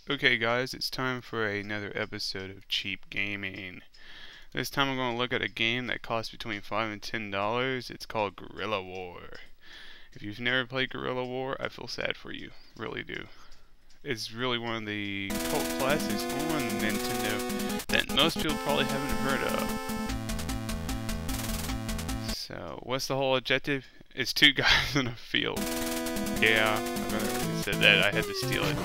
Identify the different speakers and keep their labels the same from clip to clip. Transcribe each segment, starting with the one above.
Speaker 1: Okay guys, it's time for another episode of Cheap Gaming. This time I'm going to look at a game that costs between $5 and $10. It's called Guerrilla War. If you've never played Guerrilla War, I feel sad for you. Really do. It's really one of the cult classics on Nintendo that most people probably haven't heard of. So, what's the whole objective? It's two guys in a field. Yeah, I already said that. I had to steal it.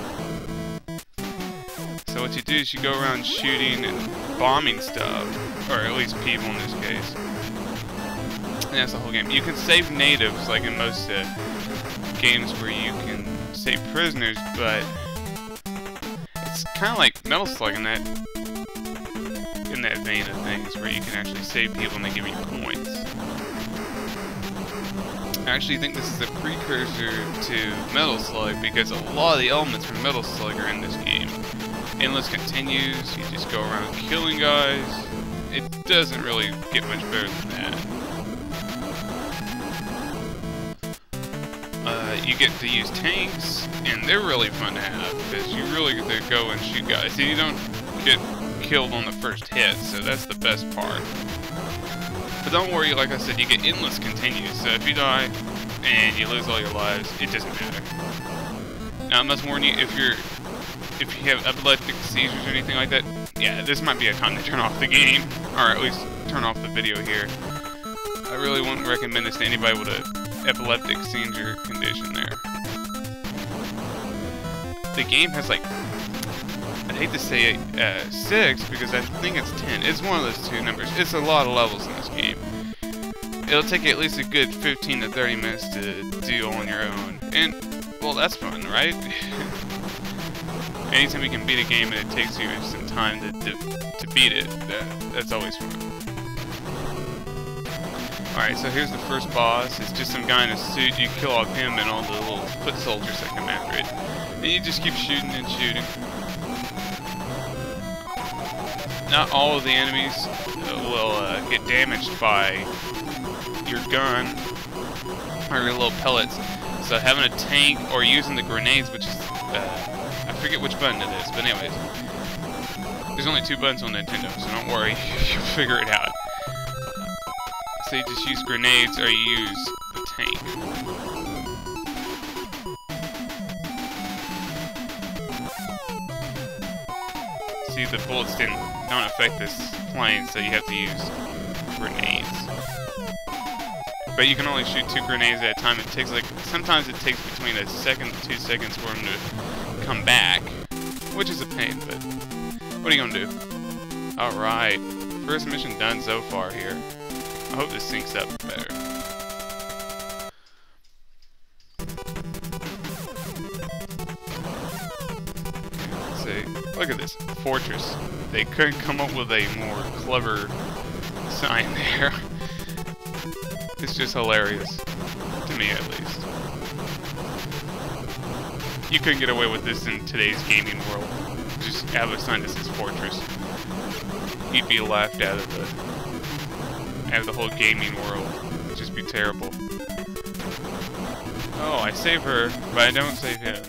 Speaker 1: So what you do is you go around shooting and bombing stuff, or at least people in this case. And that's the whole game. You can save natives, like in most games where you can save prisoners, but it's kind of like Metal Slug in that vein of things, where you can actually save people and they give you points. I actually think this is a precursor to Metal Slug because a lot of the elements from Metal Slug are in this game. Endless continues, you just go around killing guys. It doesn't really get much better than that. You get to use tanks, and they're really fun to have, because you really get to go and shoot guys. And you don't get killed on the first hit, so that's the best part. But don't worry, like I said, you get endless continues, so if you die and you lose all your lives, it doesn't matter. Now I must warn you, if you have epileptic seizures or anything like that, yeah, this might be a time to turn off the game, or at least turn off the video here. I really wouldn't recommend this to anybody with an epileptic seizure condition there. The game has like, I'd hate to say 6 because I think it's 10. It's one of those two numbers. It's a lot of levels in this game. It'll take you at least a good 15 to 30 minutes to do on your own. And, well, that's fun, right? Anytime you can beat a game and it takes you some time to beat it, that's always fun. Alright, so here's the first boss. It's just some guy in a suit. You kill off him and all the little foot soldiers that come after it. And you just keep shooting and shooting. Not all of the enemies will get damaged by your gun or your little pellets. So having a tank or using the grenades, which is I forget which button it is, but anyways, there's only 2 buttons on Nintendo, so don't worry, you'll figure it out. So you just use grenades or you use the tank. See, the bullets don't affect this plane, so you have to use grenades. But you can only shoot 2 grenades at a time. It takes sometimes it takes between a second to 2 seconds for them to come back, which is a pain, but what are you gonna do? Alright, first mission done so far here. I hope this syncs up better. Let's see. Look at this fortress. They couldn't come up with a more clever sign there. It's just hilarious, to me at least. You couldn't get away with this in today's gaming world. Just have a sign that says fortress. You'd be laughed out of the whole gaming world. It'd just be terrible. Oh, I save her, but I don't save him.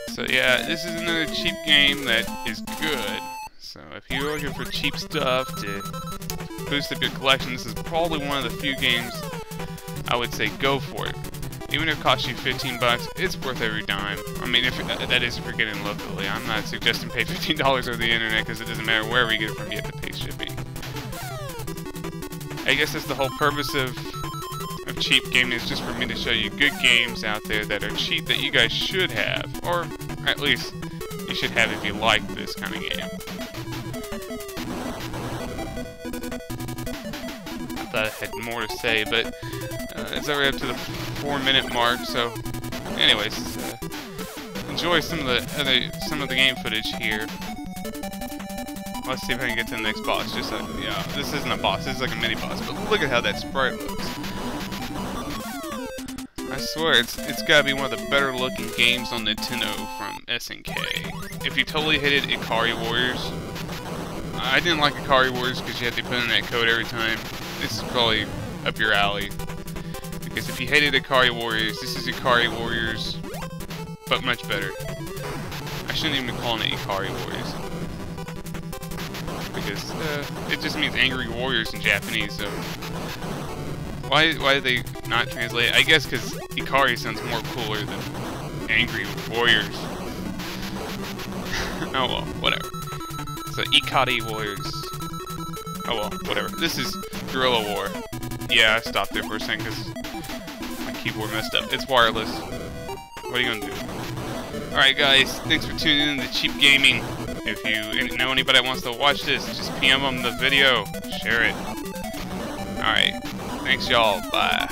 Speaker 1: So yeah, this is another cheap game that is good. So if you're looking for cheap stuff to boost up your collection, this is probably one of the few games I would say go for it. Even if it costs you 15 bucks, it's worth every dime. I mean, if that is if you're getting locally. I'm not suggesting pay $15 over the internet because it doesn't matter wherever you get it from, you have to pay shipping. I guess that's the whole purpose of cheap gaming, is just for me to show you good games out there that are cheap that you guys should have, or at least you should have if you like this kind of game. I thought I had more to say, but it's already up to the 4-minute mark. So, anyways, enjoy some of the game footage here. Let's see if I can get to the next boss. Just yeah, this isn't a boss. This is like a mini boss. But look at how that sprite looks. I swear, it's gotta be one of the better looking games on Nintendo from SNK. If you totally hated Ikari Warriors, I didn't like Ikari Warriors because you had to put in that code every time. This is probably up your alley. Because if you hated Ikari Warriors, this is Ikari Warriors, but much better. I shouldn't even be calling it Ikari Warriors. Because it just means Angry Warriors in Japanese, so... Why did they not translate it? I guess because Ikari sounds more cooler than Angry Warriors. Oh well, whatever. So, Ikari Warriors. Oh well, whatever. This is Guerrilla War. Yeah, I stopped there for a second because my keyboard messed up. It's wireless. What are you gonna do? Alright guys, thanks for tuning in to Cheap Gaming. If you know anybody that wants to watch this, just PM them the video. Share it. Alright. Thanks y'all. Bye.